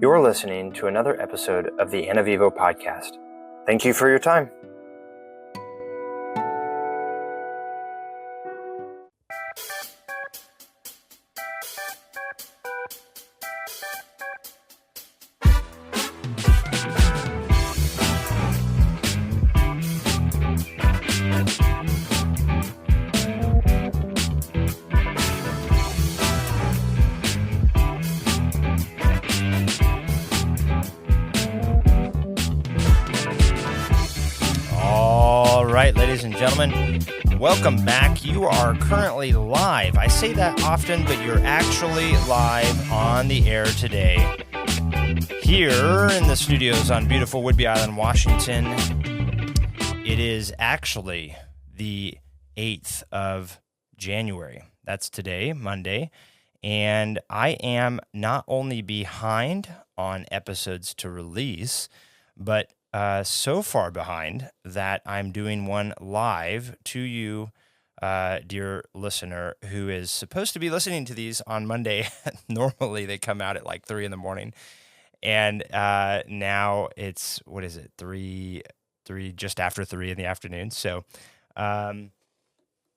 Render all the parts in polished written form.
You're listening to another episode of the Ana Vivo podcast. Thank you for your time. Ladies and gentlemen, welcome back. You are currently live. I say that often, but you're actually live on the air today. Here in the studios on beautiful Whidbey Island, Washington, it is actually the 8th of January. That's today, Monday. And I am not only behind on episodes to release, but so far behind that I'm doing one live to you, dear listener, who is supposed to be listening to these on Monday. Normally they come out at like 3 a.m. And now it's, 3, just after 3 in the afternoon. So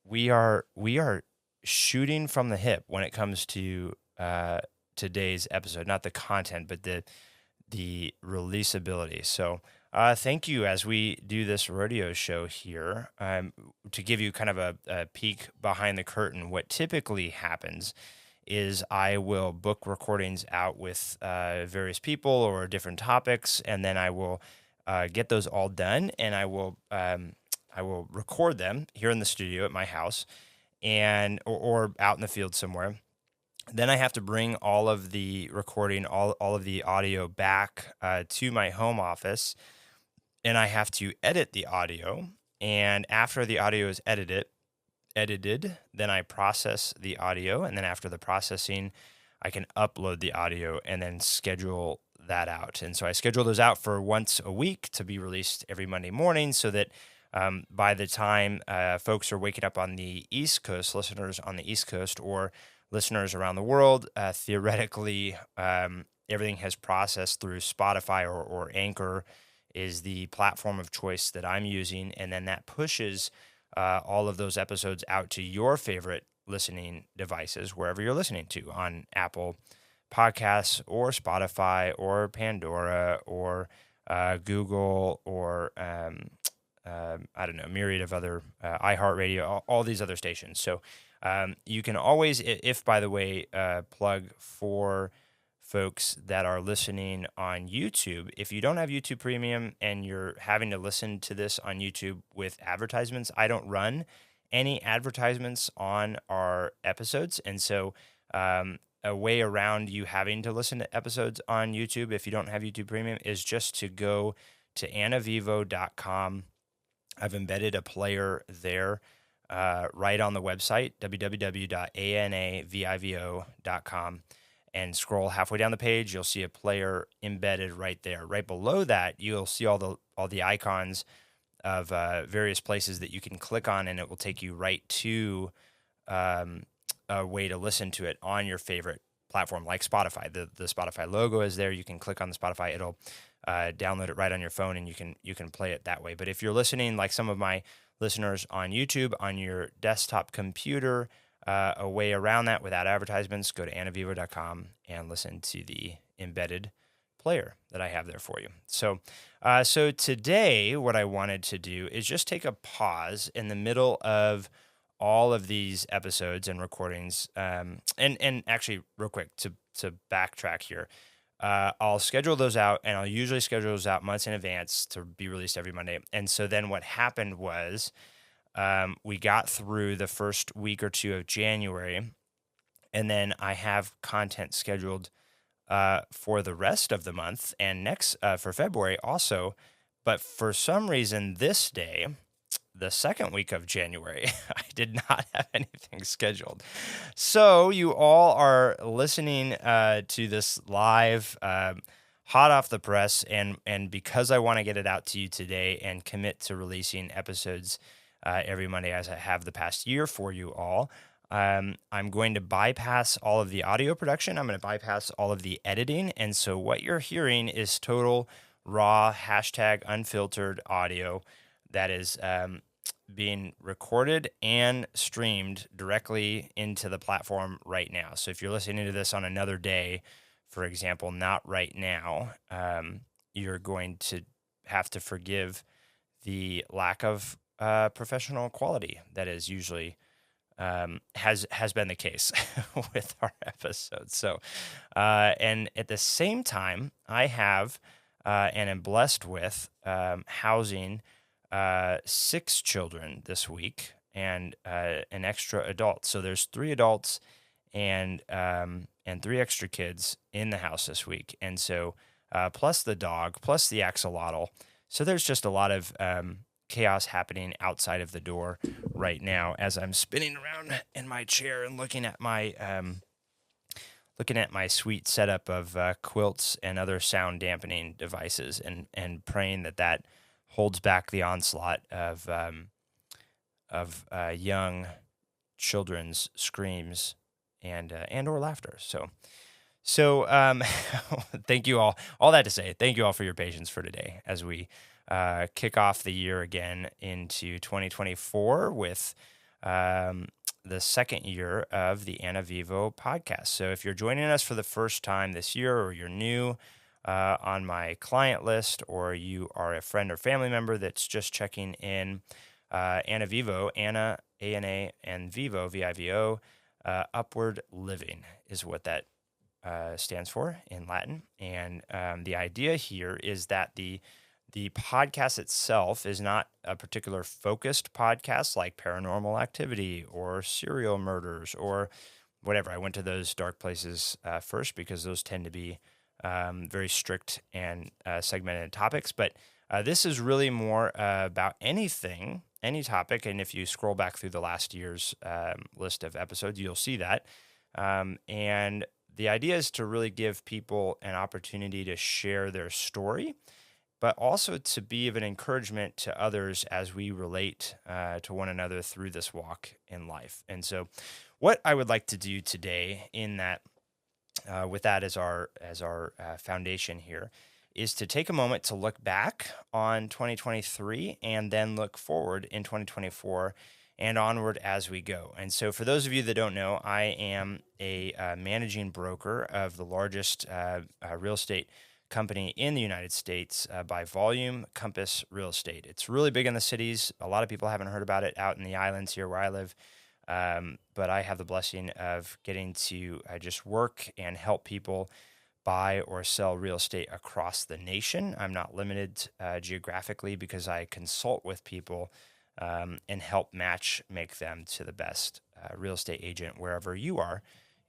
we are shooting from the hip when it comes to today's episode, not the content, but the releasability. So thank you as we do this rodeo show here. To give you kind of a peek behind the curtain, what typically happens is I will book recordings out with various people or different topics, and then I will get those all done, and I will record them here in the studio at my house, and or out in the field somewhere. Then I have to bring all of the recording, all of the audio back to my home office, and I have to edit the audio. And after the audio is edited, then I process the audio. And then after the processing, I can upload the audio and then schedule that out. And so I schedule those out for once a week to be released every Monday morning so that by the time folks are waking up on the East Coast, listeners on the East Coast, or listeners around the world, theoretically, everything has processed through Spotify or Anchor is the platform of choice that I'm using, and then that pushes all of those episodes out to your favorite listening devices, wherever you're listening to, on Apple Podcasts or Spotify or Pandora or Google or I don't know, myriad of other iHeartRadio, all these other stations. So you can always, if by the way, plug for folks that are listening on YouTube. If you don't have YouTube Premium and you're having to listen to this on YouTube with advertisements, I don't run any advertisements on our episodes. And so a way around you having to listen to episodes on YouTube if you don't have YouTube Premium is just to go to anavivo.com. I've embedded a player there right on the website, www.anavivo.com, and scroll halfway down the page. You'll see a player embedded right there. Right below that, you'll see all the icons of various places that you can click on, and it will take you right to a way to listen to it on your favorite platform, like Spotify. The Spotify logo is there. You can click on the Spotify. It'll download it right on your phone, and you can play it that way. But if you're listening, like some of my listeners on YouTube, on your desktop computer, a way around that without advertisements, go to anavivo.com and listen to the embedded player that I have there for you. So today, what I wanted to do is just take a pause in the middle of all of these episodes and recordings. And actually, real quick, to backtrack here, I'll schedule those out, and I'll usually schedule those out months in advance to be released every Monday. And so then what happened was we got through the first week or two of January, and then I have content scheduled for the rest of the month and next for February also. But for some reason this day, the second week of January, I did not have anything scheduled. So you all are listening to this live, hot off the press, and because I want to get it out to you today and commit to releasing episodes every Monday as I have the past year for you all, I'm going to bypass all of the audio production. I'm going to bypass all of the editing. And so what you're hearing is total raw, hashtag unfiltered audio that is being recorded and streamed directly into the platform right now. So if you're listening to this on another day, for example, not right now, you're going to have to forgive the lack of professional quality that is usually has been the case with our episodes. So, and at the same time, I have and am blessed with housing 6 children this week and an extra adult. So there's 3 adults and 3 extra kids in the house this week, and so plus the dog, plus the axolotl. So there's just a lot of chaos happening outside of the door right now as I'm spinning around in my chair and looking at my sweet setup of quilts and other sound dampening devices, and praying that holds back the onslaught of young children's screams and or laughter. So thank you all. All that to say, thank you all for your patience for today as we kick off the year again into 2024 with the second year of the Ana Vivo podcast. So if you're joining us for the first time this year, or you're new on my client list, or you are a friend or family member that's just checking in, Ana Vivo, Ana, A-N-A, and Vivo, V-I-V-O, upward living is what that stands for in Latin. And the idea here is that the podcast itself is not a particular focused podcast like paranormal activity or serial murders or whatever. I went to those dark places first because those tend to be very strict and segmented topics. But this is really more about anything, any topic. And if you scroll back through the last year's list of episodes, you'll see that. And the idea is to really give people an opportunity to share their story, but also to be of an encouragement to others as we relate to one another through this walk in life. And so what I would like to do today in that, with that as our foundation here, is to take a moment to look back on 2023 and then look forward in 2024 and onward as we go. And so for those of you that don't know, I am a managing broker of the largest real estate company in the United States by volume, Compass Real Estate. It's really big in the cities. A lot of people haven't heard about it out in the islands here where I live. But I have the blessing of getting to just work and help people buy or sell real estate across the nation. I'm not limited geographically because I consult with people and help make them to the best real estate agent wherever you are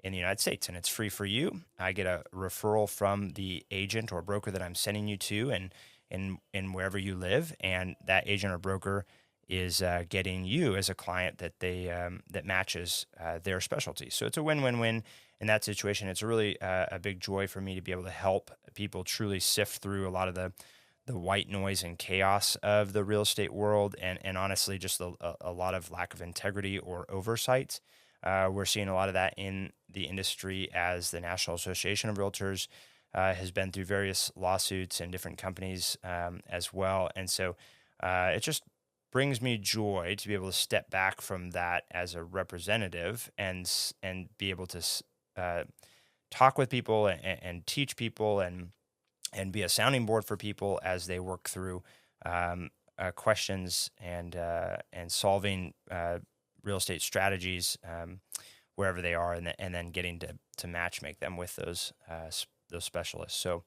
in the United States. And it's free for you. I get a referral from the agent or broker that I'm sending you to and in wherever you live. And that agent or broker is getting you as a client that that matches their specialty. So it's a win-win-win in that situation. It's really a big joy for me to be able to help people truly sift through a lot of the white noise and chaos of the real estate world, and honestly, just a lot of lack of integrity or oversight. We're seeing a lot of that in the industry as the National Association of Realtors has been through various lawsuits and different companies as well. And so it just brings me joy to be able to step back from that as a representative and be able to talk with people and teach people and be a sounding board for people as they work through questions and solving real estate strategies wherever they are, and then getting to match make them with those specialists. So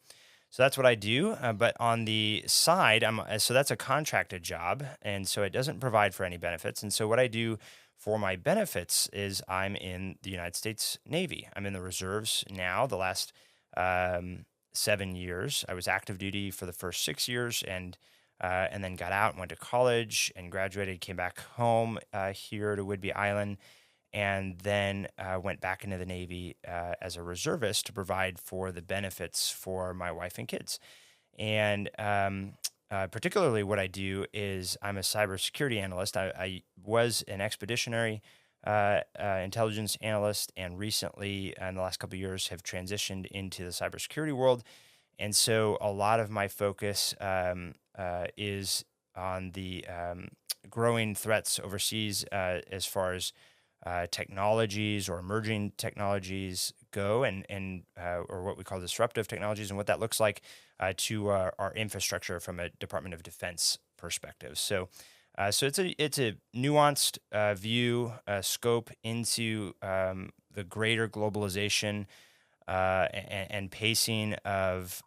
that's what I do. But on the side, so that's a contracted job, and so it doesn't provide for any benefits. And so what I do for my benefits is I'm in the United States Navy. I'm in the reserves now. The last 7 years, I was active duty for the first 6 years, and then got out and went to college and graduated. Came back home here to Whidbey Island, and then went back into the Navy as a reservist to provide for the benefits for my wife and kids. And particularly what I do is I'm a cybersecurity analyst. I was an expeditionary intelligence analyst, and recently, in the last couple of years, have transitioned into the cybersecurity world. And so a lot of my focus is on the growing threats overseas as far as technologies or emerging technologies go, and or what we call disruptive technologies, and what that looks like to our infrastructure from a Department of Defense perspective. So it's a nuanced view scope into the greater globalization and pacing of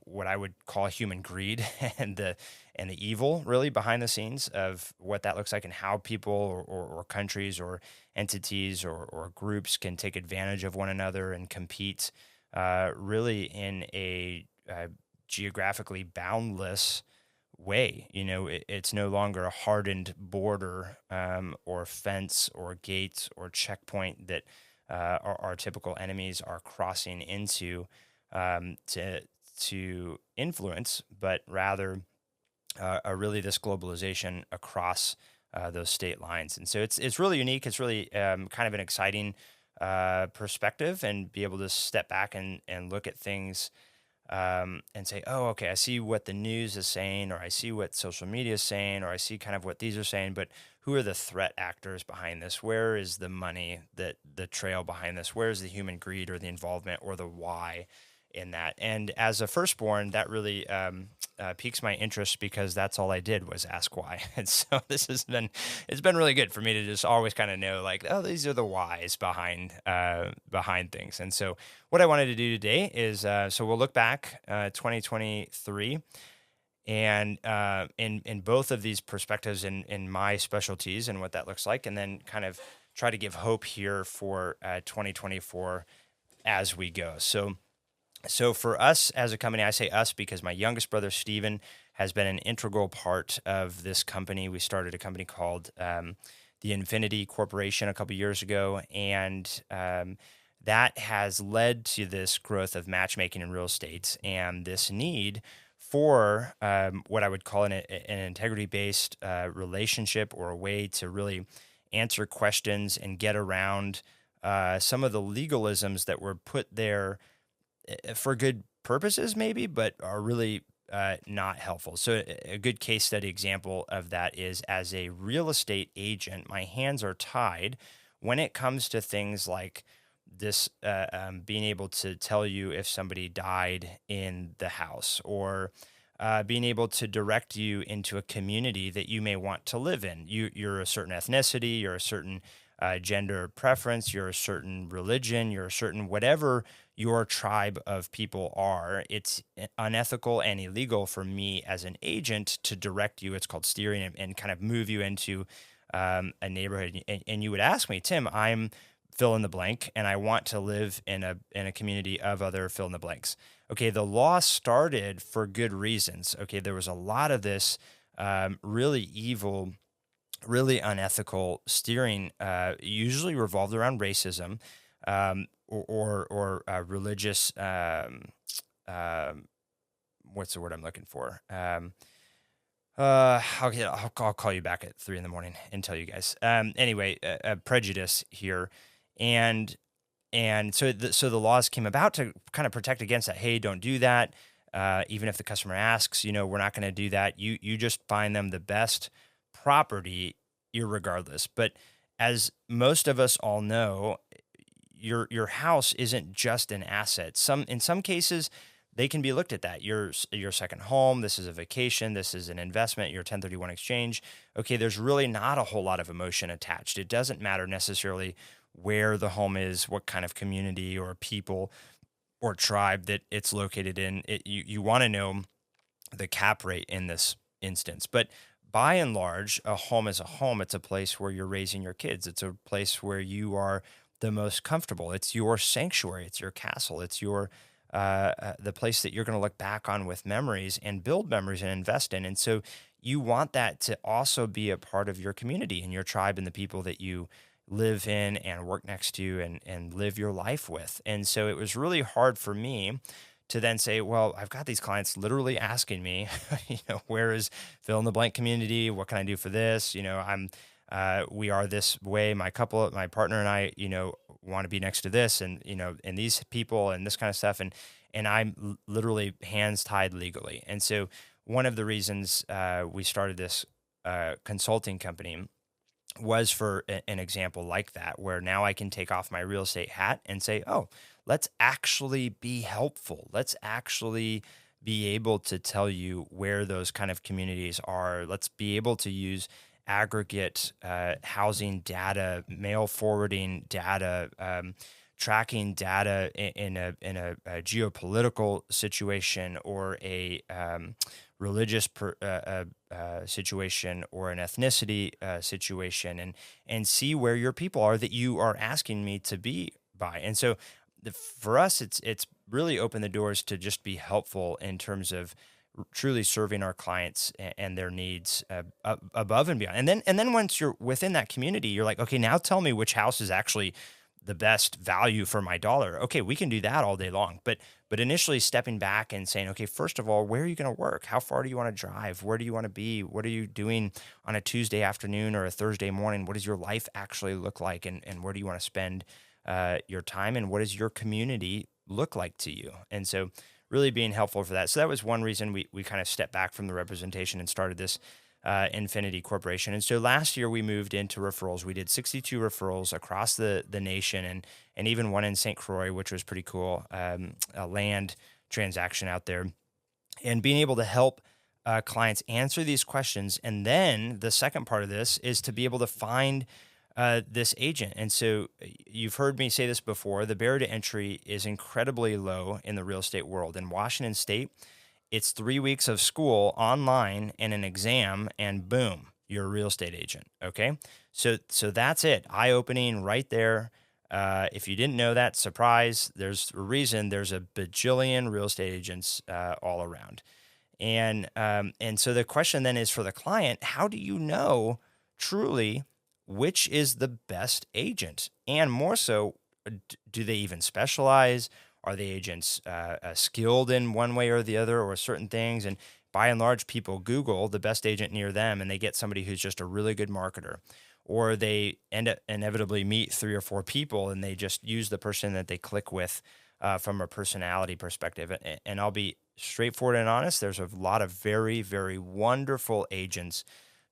what I would call human greed and the evil really behind the scenes of what that looks like, and how people or countries or entities or groups can take advantage of one another and compete really in a geographically boundless way. It's no longer a hardened border or fence or gate or checkpoint that our typical enemies are crossing into to influence, but rather really this globalization across those state lines. And so it's really unique. It's really kind of an exciting perspective, and be able to step back and look at things and say, oh, okay, I see what the news is saying, or I see what social media is saying, or I see kind of what these are saying, but who are the threat actors behind this? Where is the money, that the trail behind this? Where is the human greed or the involvement or the why in that? And as a firstborn, that really piques my interest, because that's all I did was ask why. And so it's been really good for me to just always kind of know, like, oh, these are the whys behind things. And so what I wanted to do today is, so we'll look back 2023, and in both of these perspectives, in my specialties and what that looks like, and then kind of try to give hope here for 2024 as we go. So for us as a company, I say us because my youngest brother, Steven, has been an integral part of this company. We started a company called the Infinity Corporation a couple years ago, and that has led to this growth of matchmaking in real estate, and this need for what I would call an integrity-based relationship, or a way to really answer questions and get around some of the legalisms that were put there for good purposes maybe, but are really not helpful. So a good case study example of that is, as a real estate agent, my hands are tied when it comes to things like this, being able to tell you if somebody died in the house, or being able to direct you into a community that you may want to live in. You're a certain ethnicity, you're a certain gender preference, you're a certain religion, you're a certain whatever your tribe of people are. It's unethical and illegal for me as an agent to direct you. It's called steering, and kind of move you into a neighborhood. And you would ask me, Tim, I'm fill in the blank, and I want to live in a community of other fill in the blanks. Okay, the law started for good reasons. Okay, there was a lot of this really evil, really unethical steering, usually revolved around racism, or religious. What's the word I'm looking for? Okay, I'll call you back at 3 a.m. and tell you guys. Anyway, prejudice here, and so the laws came about to kind of protect against that. Hey, don't do that. Even if the customer asks, we're not going to do that. You just find them the best property, irregardless. But as most of us all know, your house isn't just an asset. In some cases, they can be looked at that. Your second home, this is a vacation, this is an investment, your 1031 exchange. Okay, there's really not a whole lot of emotion attached. It doesn't matter necessarily where the home is, what kind of community or people or tribe that it's located in. You want to know the cap rate in this instance. But by and large, a home is a home. It's a place where you're raising your kids. It's a place where you are the most comfortable. It's your sanctuary. It's your castle. It's your the place that you're going to look back on with memories and build memories and invest in. And so you want that to also be a part of your community and your tribe and the people that you live in and work next to and live your life with. And so it was really hard for me to then say, well, I've got these clients literally asking me, where is fill in the blank community? What can I do for this? we are this way. My partner and I, want to be next to this, and and these people, and this kind of stuff, and I'm literally hands tied legally. And so one of the reasons we started this consulting company was for an example like that, where now I can take off my real estate hat and say, oh, let's actually be helpful. Let's actually be able to tell you where those kind of communities are. Let's be able to use aggregate housing data, mail forwarding data, tracking data in a geopolitical situation, or a religious situation, or an ethnicity situation, and see where your people are that you are asking me to be by. And so for us, it's really opened the doors to just be helpful in terms of truly serving our clients and their needs above and beyond. And then once you're within that community, you're like, okay, now tell me which house is actually the best value for my dollar. Okay, we can do that all day long. But initially stepping back and saying, okay, first of all, where are you going to work? How far do you want to drive? Where do you want to be? What are you doing on a Tuesday afternoon or a Thursday morning? What does your life actually look like? And where do you want to spend your time? And what does your community look like to you? And so really being helpful for that. So that was one reason we kind of stepped back from the representation and started this Infinity Corporation. And so last year we moved into referrals. We did 62 referrals across the nation, and even one in St. Croix, which was pretty cool, a land transaction out there, and being able to help clients answer these questions. And then the second part of this is to be able to find this agent. And so you've heard me say this before, the barrier to entry is incredibly low in the real estate world. In Washington State, it's 3 weeks of school online and an exam, and boom, you're a real estate agent. Okay. So that's it. Eye-opening right there. If you didn't know that, surprise, there's a reason there's a bajillion real estate agents all around. And so the question then is for the client, how do you know truly which is the best agent? And more so, do they even specialize? Are the agents skilled in one way or the other, or certain things? And by and large, people Google the best agent near them, and they get somebody who's just a really good marketer. Or they end up inevitably meet 3 or 4 people, and they just use the person that they click with from a personality perspective. And I'll be straightforward and honest. There's a lot of very, very wonderful agents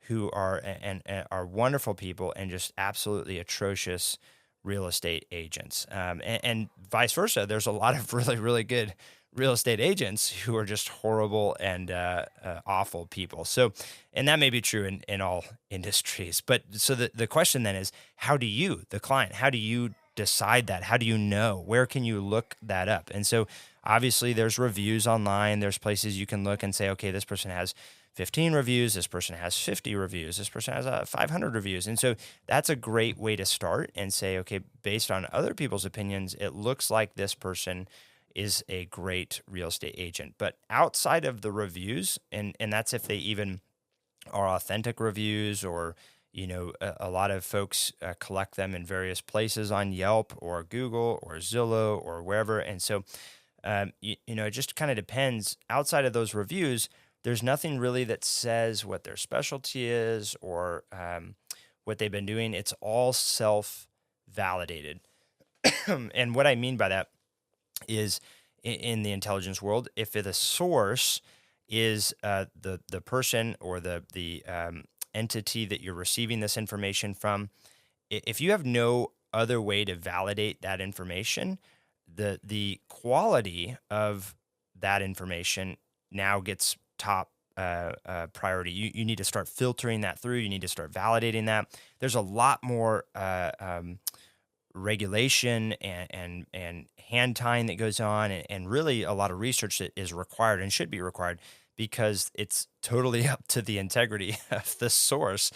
who are and are wonderful people, and just absolutely atrocious real estate agents, and vice versa. There's a lot of really, really good real estate agents who are just horrible and awful people. So, and that may be true in all industries. But so the question then is, how do you, the client, how do you decide that? How do you know? Where can you look that up? And so obviously there's reviews online. There's places you can look and say, okay, this person has 15 reviews, this person has 50 reviews, this person has 500 reviews. And so that's a great way to start and say, okay, based on other people's opinions, it looks like this person is a great real estate agent. But outside of the reviews, and that's if they even are authentic reviews, or a lot of folks collect them in various places on Yelp or Google or Zillow or wherever. And so, it just kind of depends. Outside of those reviews, there's nothing really that says what their specialty is, or what they've been doing. It's all self-validated. And what I mean by that is, in the intelligence world, if the source is the person or the entity that you're receiving this information from, if you have no other way to validate that information, the quality of that information now gets top priority. You need to start filtering that through. You need to start validating that. There's a lot more regulation and hand tying that goes on, and really a lot of research that is required and should be required, because it's totally up to the integrity of the source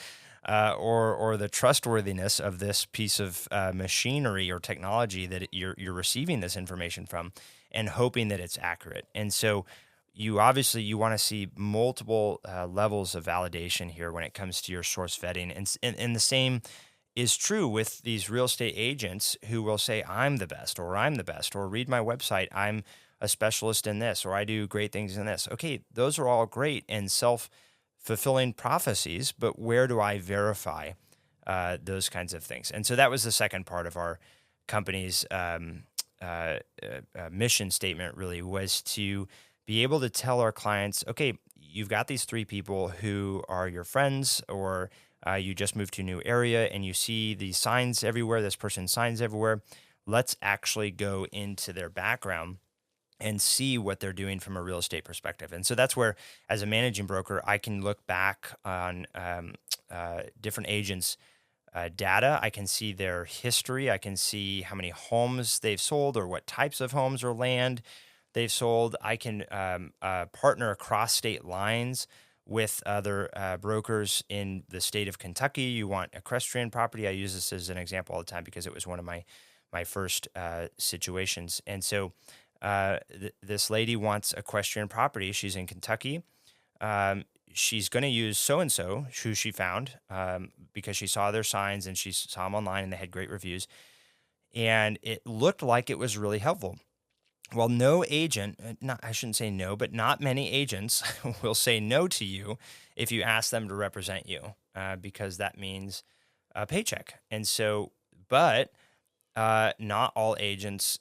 or the trustworthiness of this piece of machinery or technology that you're receiving this information from, and hoping that it's accurate. And so you want to see multiple levels of validation here when it comes to your source vetting. And the same is true with these real estate agents who will say, I'm the best, or read my website, I'm a specialist in this, or I do great things in this. Okay, those are all great and self-fulfilling prophecies, but where do I verify those kinds of things. And so that was the second part of our company's mission statement, really, was to be able to tell our clients, okay, you've got these three people who are your friends, or you just moved to a new area and you see these signs everywhere, this person's signs everywhere. Let's actually go into their background and see what they're doing from a real estate perspective. And so that's where, as a managing broker, I can look back on different agents' data. I can see their history. I can see how many homes they've sold or what types of homes or land they've sold. I can partner across state lines with other brokers in the state of Kentucky. You want equestrian property. I use this as an example all the time because it was one of my first situations. And so this lady wants equestrian property. She's in Kentucky. She's going to use so-and-so, who she found, because she saw their signs and she saw them online and they had great reviews. And it looked like it was really helpful. Well, no agent, I shouldn't say no, but not many agents will say no to you if you ask them to represent you, because that means a paycheck. And so, but not all agents,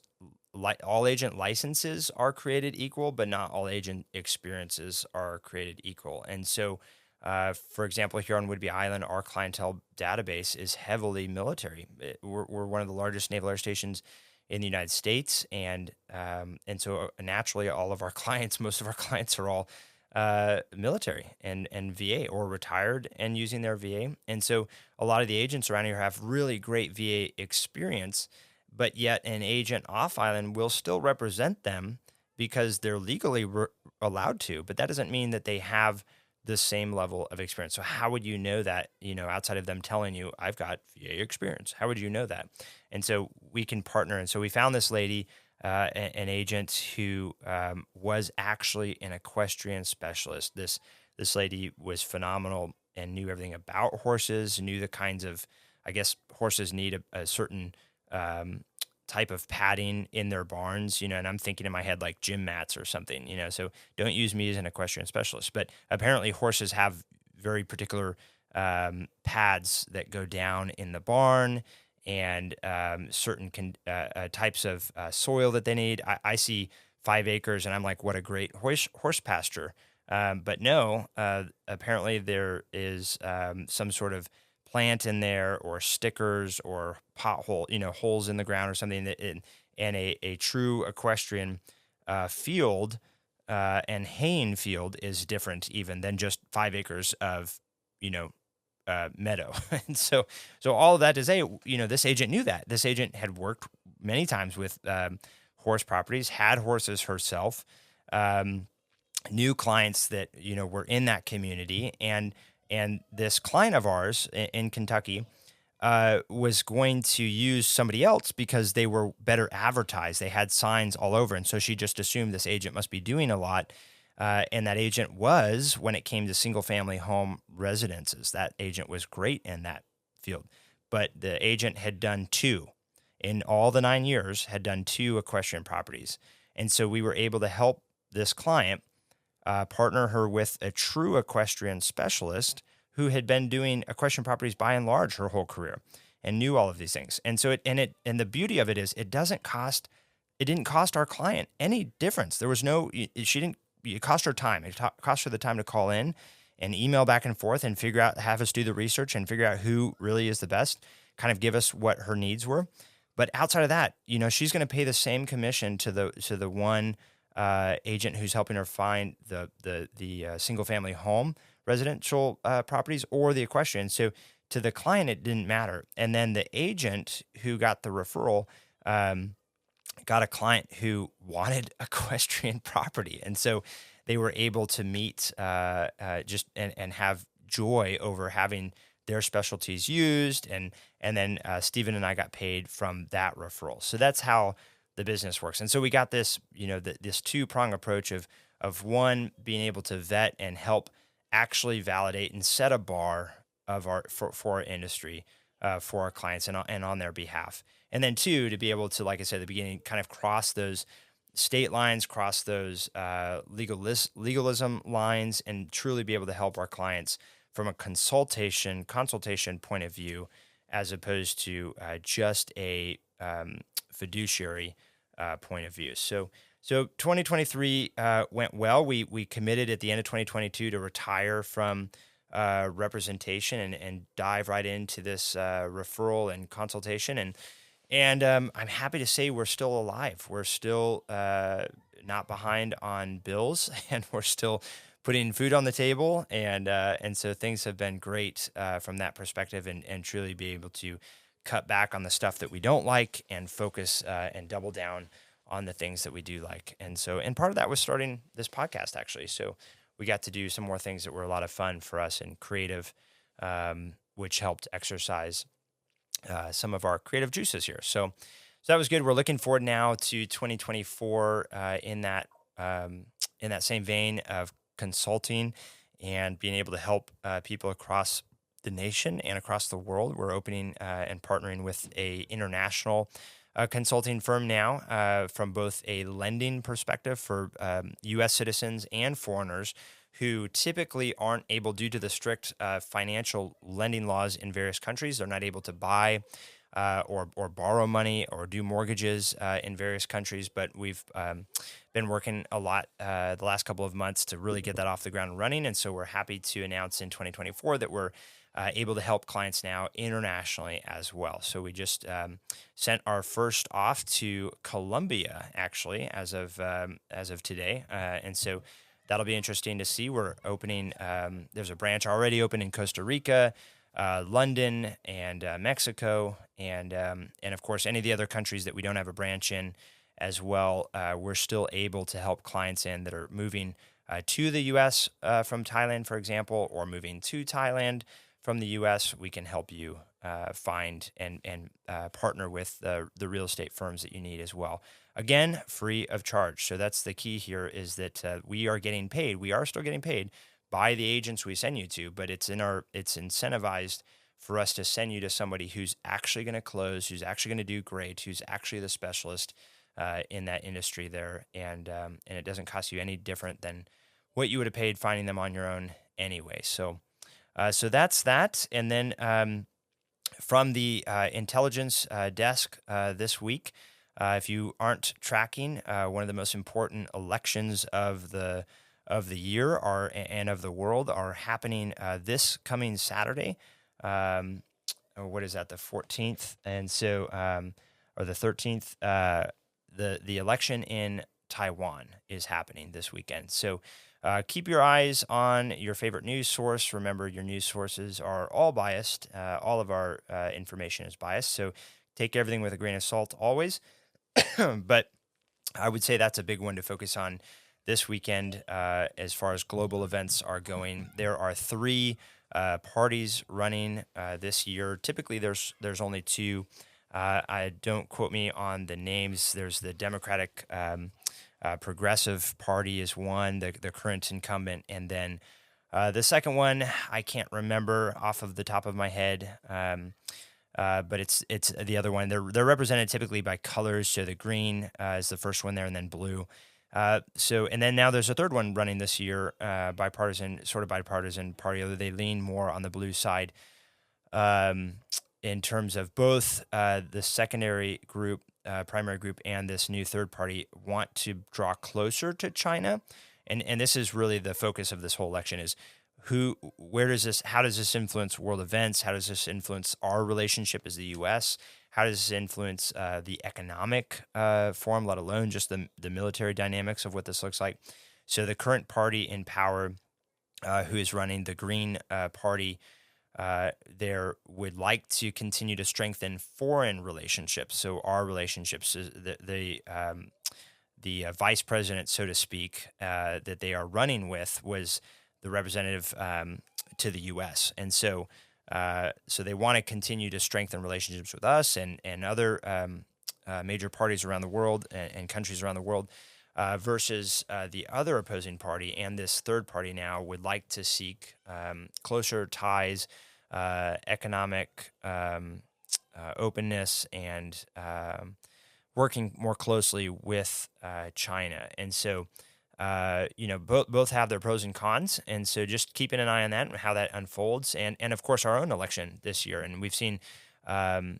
all agent licenses are created equal, but not all agent experiences are created equal. And so, for example, here on Whidbey Island, our clientele database is heavily military. We're one of the largest naval air stations in the United States, and so naturally, all of our clients, most of our clients, are all military and VA, or retired and using their VA. And so a lot of the agents around here have really great VA experience, but yet an agent off island will still represent them because they're legally allowed to, but that doesn't mean that they have the same level of experience. So how would you know that, outside of them telling you, I've got VA experience? How would you know that? And so we can partner. And so we found this lady, an agent who was actually an equestrian specialist. This lady was phenomenal and knew everything about horses, knew the kinds of, I guess, horses need a certain type of padding in their barns, and I'm thinking in my head like gym mats or something, so don't use me as an equestrian specialist. But apparently horses have very particular pads that go down in the barn, and certain types of soil that they need. I see 5 acres and I'm like, what a great horse pasture. But no, apparently there is some sort of plant in there, or stickers, or pothole, holes in the ground or something, and a true equestrian field and haying field is different even than just 5 acres of, meadow. And so all of that to say, this agent knew that. This agent had worked many times with horse properties, had horses herself, knew clients that, were in that community. And this client of ours in Kentucky was going to use somebody else because they were better advertised. They had signs all over. And so she just assumed this agent must be doing a lot. And that agent was, when it came to single family home residences, that agent was great in that field. But the agent had done 2 in all the 9 years, had done 2 equestrian properties. And so we were able to help this client partner her with a true equestrian specialist who had been doing equestrian properties by and large her whole career and knew all of these things. And so the beauty of it is it didn't cost our client any difference. There was it cost her time. It cost her the time to call in and email back and forth and have us do the research and figure out who really is the best, kind of give us what her needs were. But outside of that, she's going to pay the same commission to the one agent who's helping her find the single family home residential properties or the equestrian. So to the client, it didn't matter. And then the agent who got the referral got a client who wanted equestrian property. And so they were able to meet and have joy over having their specialties used. And then Stephen and I got paid from that referral. So that's how the business works. And so we got this, this 2-prong approach of one, being able to vet and help actually validate and set a bar for our industry, for our clients and on their behalf. And then 2, to be able to, like I said at the beginning, kind of cross those state lines, cross those legalism lines, and truly be able to help our clients from a consultation point of view, as opposed to just a fiduciary point of view. So 2023 went well. We committed at the end of 2022 to retire from representation and dive right into this referral and consultation. And I'm happy to say we're still alive. We're still not behind on bills, and we're still putting food on the table. And so things have been great from that perspective, and truly be able to cut back on the stuff that we don't like and focus and double down on the things that we do like. And part of that was starting this podcast, actually. So we got to do some more things that were a lot of fun for us and creative, which helped exercise some of our creative juices here. So that was good. We're looking forward now to 2024 in that same vein of consulting and being able to help people across the nation and across the world. We're opening and partnering with a international consulting firm now from both a lending perspective for U.S. citizens and foreigners who typically aren't able, due to the strict financial lending laws in various countries, they're not able to buy or borrow money or do mortgages in various countries. But we've been working a lot the last couple of months to really get that off the ground running. And so we're happy to announce in 2024 that we're able to help clients now internationally as well. So we just sent our first off to Colombia, actually, as of today. And so that'll be interesting to see. We're opening, there's a branch already open in Costa Rica, London, and Mexico, and of course, any of the other countries that we don't have a branch in as well. We're still able to help clients in that are moving to the U.S. From Thailand, for example, or moving to Thailand from the U.S. We can help you find and partner with the real estate firms that you need as well. Again, free of charge. So that's the key here, is that we are getting paid. We are still getting paid by the agents we send you to, but it's incentivized for us to send you to somebody who's actually going to close, who's actually going to do great, who's actually the specialist in that industry there, and it doesn't cost you any different than what you would have paid finding them on your own anyway. So that's that, and then from the intelligence desk this week. If you aren't tracking, one of the most important elections of the year and of the world are happening this coming Saturday. What is that? The 14th, and so or the 13th. The election in Taiwan is happening this weekend. So keep your eyes on your favorite news source. Remember, your news sources are all biased. All of our information is biased. So take everything with a grain of salt always. But I would say that's a big one to focus on this weekend as far as global events are going. There are 3 parties running this year. Typically, there's only 2. I don't quote me on the names. There's the Democratic Progressive Party is one, the current incumbent, and then the second one I can't remember off of the top of my head. But it's the other one. They're represented typically by colors. So the green is the first one there, and then blue. And then now there's a third one running this year, bipartisan party. Although they lean more on the blue side, in terms of both the secondary group, primary group, and this new third party want to draw closer to China, and this is really the focus of this whole election is. How does this influence world events? How does this influence our relationship as the U.S.? How does this influence the economic forum, let alone just the military dynamics of what this looks like? So the current party in power, who is running the Green Party, there would like to continue to strengthen foreign relationships. So our relationships, the vice president, so to speak, that they are running with was the representative to the U.S. And so they want to continue to strengthen relationships with us and other major parties around the world and countries around the world, versus the other opposing party. And this third party now would like to seek closer ties, economic openness, and working more closely with China. And so both have their pros and cons, and so just keeping an eye on that and how that unfolds, and of course our own election this year, and we've seen um,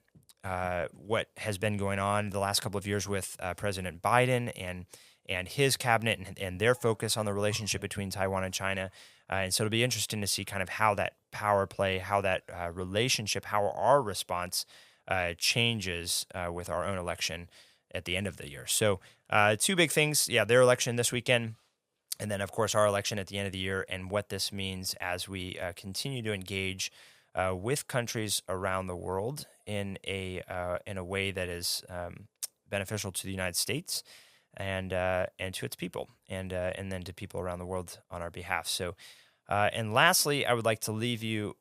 what has been going on the last couple of years with President Biden and his cabinet and their focus on the relationship between Taiwan and China. And so it'll be interesting to see kind of how that power play, how that relationship, how our response changes with our own election at the end of the year. So two big things. Yeah, their election this weekend. And then, of course, our election at the end of the year and what this means as we continue to engage with countries around the world in a way that is beneficial to the United States and to its people and then to people around the world on our behalf. So, and lastly, I would like to leave you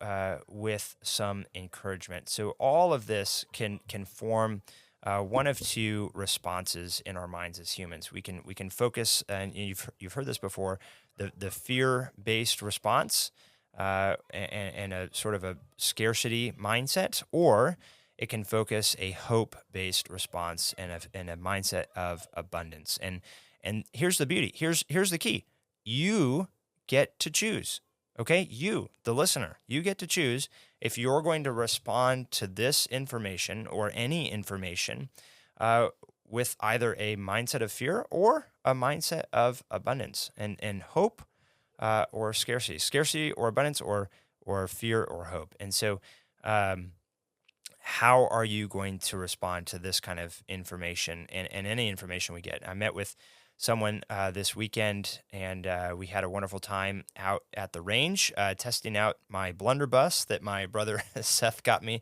with some encouragement. So, all of this can form one of two responses in our minds as humans. We can focus, and you've heard this before, the fear based response and a sort of a scarcity mindset, or it can focus a hope based response and a mindset of abundance. And here's the beauty. Here's the key. You get to choose. Okay, you, the listener, you get to choose if you're going to respond to this information or any information with either a mindset of fear or a mindset of abundance and hope or scarcity or abundance or fear or hope. And so, how are you going to respond to this kind of information and any information we get? I met with someone this weekend, and we had a wonderful time out at the range testing out my blunderbuss that my brother Seth got me,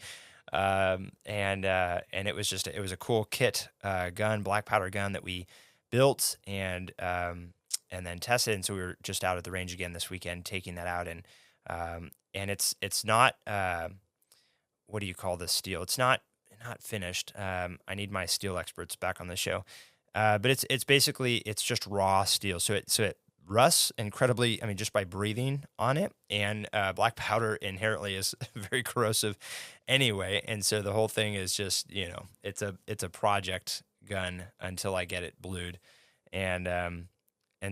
and it was a cool kit gun, black powder gun that we built and then tested. And so we were just out at the range again this weekend, taking that out, and it's not what do you call this steel? It's not finished. I need my steel experts back on the show. But it's basically it's just raw steel. So it rusts incredibly. I mean, just by breathing on it, and black powder inherently is very corrosive, anyway. And so the whole thing is just it's a project gun until I get it blued, and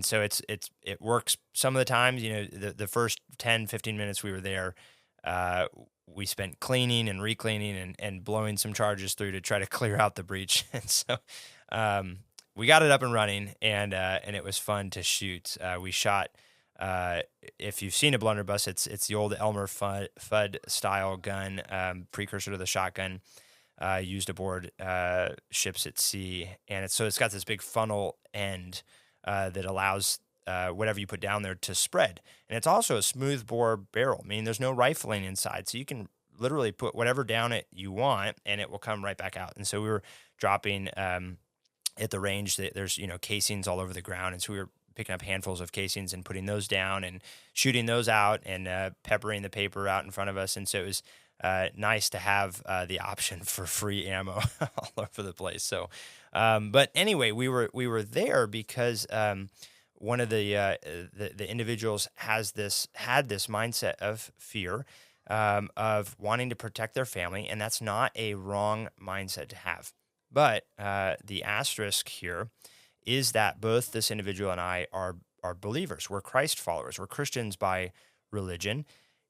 so it works some of the times. The first 10-15 minutes we were there, we spent cleaning and recleaning and blowing some charges through to try to clear out the breach, and so. We got it up and running, and it was fun to shoot. We shot. If you've seen a blunderbuss, it's the old Elmer Fudd style gun, precursor to the shotgun, used aboard ships at sea, and it's got this big funnel end that allows whatever you put down there to spread, and it's also a smooth bore barrel, meaning there's no rifling inside, so you can literally put whatever down it you want, and it will come right back out. And so we were dropping. At the range, there's casings all over the ground, and so we were picking up handfuls of casings and putting those down and shooting those out and peppering the paper out in front of us. And so it was nice to have the option for free ammo all over the place. So, but anyway, we were there because one of the individuals had this mindset of fear. Of wanting to protect their family, and that's not a wrong mindset to have. But the asterisk here is that both this individual and I are believers. We're Christ followers. We're Christians by religion.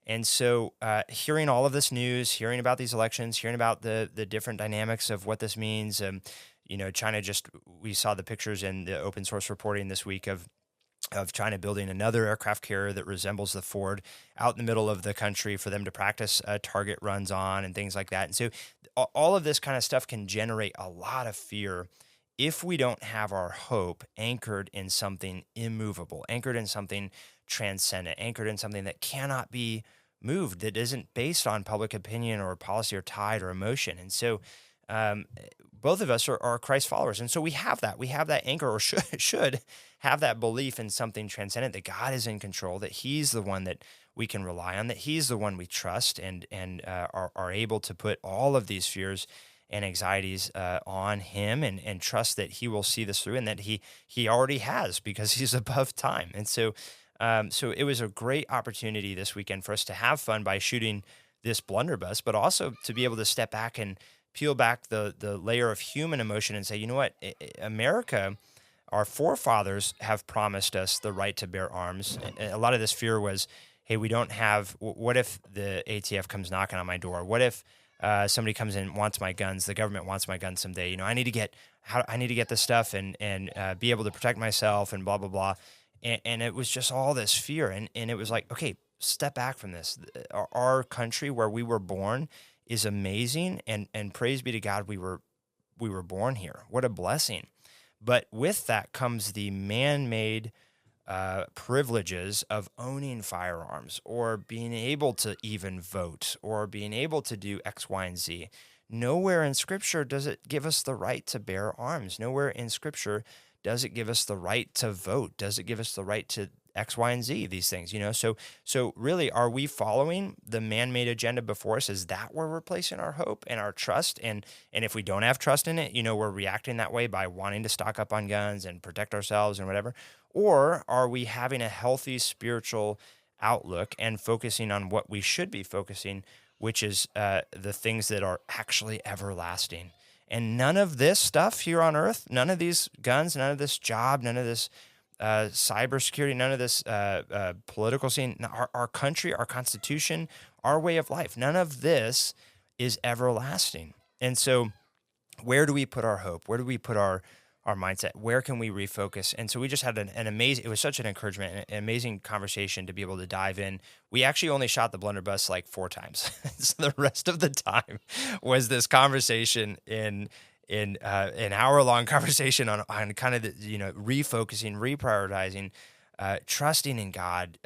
And so hearing all of this news, hearing about these elections, hearing about the different dynamics of what this means, China we saw the pictures in the open source reporting this week of China building another aircraft carrier that resembles the Ford out in the middle of the country for them to practice target runs on and things like that. And so all of this kind of stuff can generate a lot of fear if we don't have our hope anchored in something immovable, anchored in something transcendent, anchored in something that cannot be moved, that isn't based on public opinion or policy or tide or emotion. And so both of us are Christ followers. And so we have that anchor, or should have that belief in something transcendent, that God is in control, that he's the one that we can rely on, that he's the one we trust and are able to put all of these fears and anxieties on him and trust that he will see this through, and that he already has, because he's above time. And so it was a great opportunity this weekend for us to have fun by shooting this blunderbuss, but also to be able to step back and peel back the layer of human emotion and say, you know what, America our forefathers have promised us the right to bear arms. And a lot of this fear was, hey, we don't have. What if the ATF comes knocking on my door? What if somebody comes in and wants my guns? The government wants my guns someday. I need to get this stuff and be able to protect myself and blah blah blah. And it was just all this fear, and it was like, okay, step back from this. Our country where we were born is amazing, and praise be to God, we were born here. What a blessing. But with that comes the man-made privileges of owning firearms, or being able to even vote, or being able to do X, Y, and Z. Nowhere in Scripture does it give us the right to bear arms. Nowhere in Scripture does it give us the right to vote. Does it give us the right to X, Y, and Z, these things, So really, are we following the man-made agenda before us? Is that where we're placing our hope and our trust? And if we don't have trust in it, we're reacting that way by wanting to stock up on guns and protect ourselves and whatever. Or are we having a healthy spiritual outlook and focusing on what we should be focusing, which is the things that are actually everlasting? And none of this stuff here on earth, none of these guns, none of this job, none of this cybersecurity, none of this political scene, our country, our constitution, our way of life, none of this is everlasting. And so where do we put our hope? Where do we put our mindset? Where can we refocus? And so we just had an amazing, it was such an encouragement, an amazing conversation to be able to dive in. We actually only shot the blunderbuss like 4 times. So the rest of the time was this conversation in an hour-long conversation on kind of refocusing, reprioritizing, trusting in God,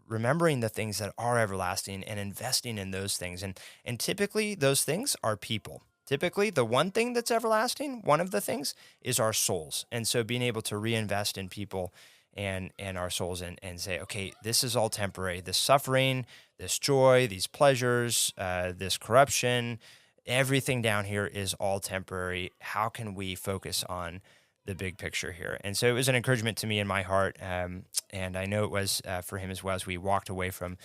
remembering the things that are everlasting, and investing in those things. And typically those things are people. Typically, the one thing that's everlasting, one of the things, is our souls. And so being able to reinvest in people and our souls and say, okay, this is all temporary. This suffering, this joy, these pleasures, this corruption, everything down here is all temporary. How can we focus on the big picture here? And so it was an encouragement to me in my heart, and I know it was for him as well, as we walked away from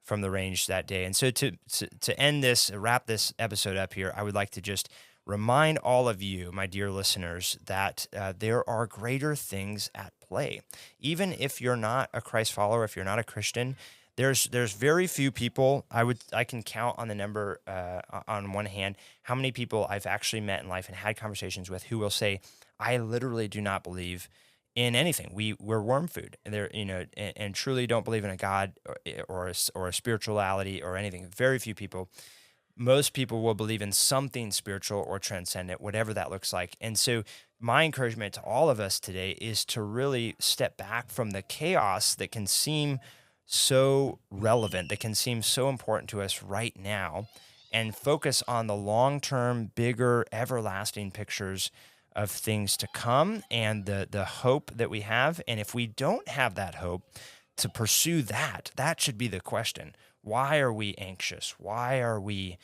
the range that day. And so to end this, wrap this episode up here, I would like to just remind all of you, my dear listeners, that there are greater things at play. Even if you're not a Christ follower, if you're not a Christian, there's very few people. I can count on the number on one hand how many people I've actually met in life and had conversations with who will say, I literally do not believe in anything. We're worm food, and and truly don't believe in a God or a spirituality or anything. Very few people. Most people will believe in something spiritual or transcendent, whatever that looks like. And so my encouragement to all of us today is to really step back from the chaos that can seem so relevant, that can seem so important to us right now, and focus on the long-term, bigger, everlasting pictures of things to come and the hope that we have. And if we don't have that hope, to pursue that should be the question. Why are we anxious? Why are we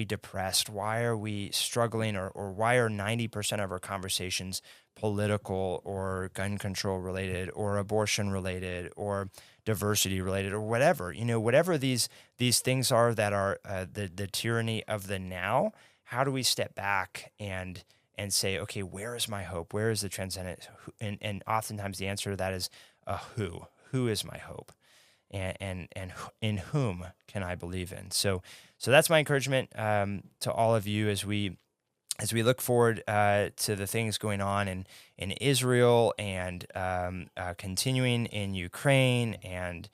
depressed? Why are we struggling? Or why are 90% of our conversations political or gun control related or abortion related or diversity related or whatever? Whatever these things are that are the tyranny of the now, how do we step back and say, okay, where is my hope? Where is the transcendent? And oftentimes the answer to that is who? Who is my hope? And in whom can I believe in? So that's my encouragement to all of you as we look forward to the things going on in Israel and continuing in Ukraine and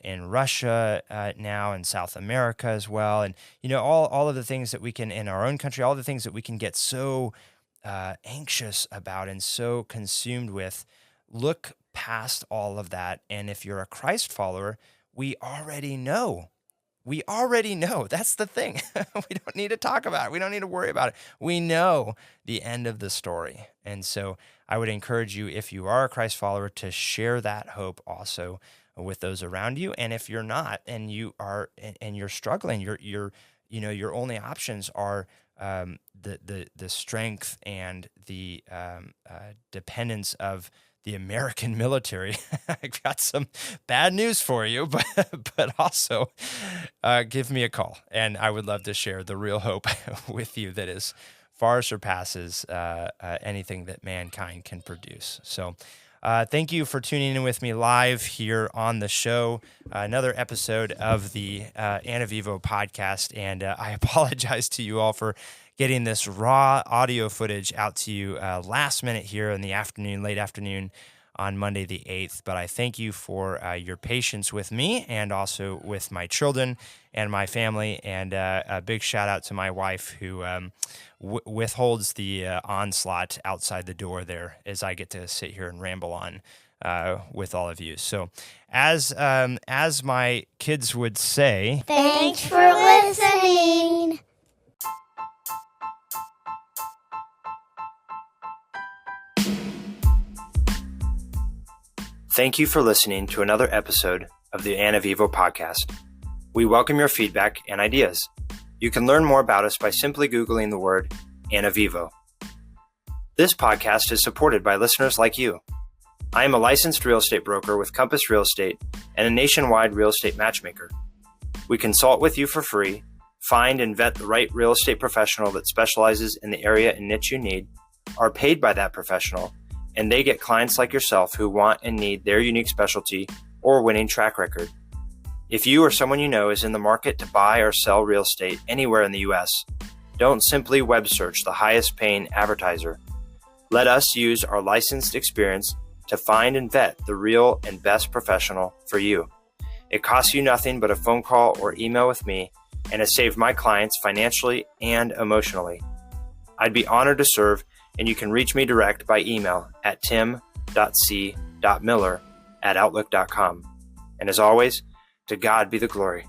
in Russia now, in South America as well, and all of the things that we can in our own country, all the things that we can get so anxious about and so consumed with. Look past all of that, and if you're a Christ follower, we already know. That's the thing. We don't need to talk about it. We don't need to worry about it. We know the end of the story. And so I would encourage you, if you are a Christ follower, to share that hope also with those around you. And if you're not, and you're struggling, your only options are the strength and the dependence of the American military. I've got some bad news for you, but also give me a call, and I would love to share the real hope with you that is far surpasses anything that mankind can produce. So thank you for tuning in with me live here on the show. Another episode of the Anna Vivo podcast. And I apologize to you all for getting this raw audio footage out to you last minute here in the afternoon, late afternoon on Monday the 8th. But I thank you for your patience with me and also with my children and my family. And a big shout out to my wife who withholds the onslaught outside the door there as I get to sit here and ramble on with all of you. So as my kids would say, thanks for listening. Thank you for listening to another episode of the Anna Vivo podcast. We welcome your feedback and ideas. You can learn more about us by simply Googling the word Anna Vivo. This podcast is supported by listeners like you. I am a licensed real estate broker with Compass Real Estate and a nationwide real estate matchmaker. We consult with you for free, find and vet the right real estate professional that specializes in the area and niche you need, are paid by that professional, and they get clients like yourself who want and need their unique specialty or winning track record. If you or someone you know is in the market to buy or sell real estate anywhere in the U.S., don't simply web search the highest paying advertiser. Let us use our licensed experience to find and vet the real and best professional for you. It costs you nothing but a phone call or email with me, and has saved my clients financially and emotionally. I'd be honored to serve, and you can reach me direct by email at tim.c.miller@outlook.com. And as always, to God be the glory.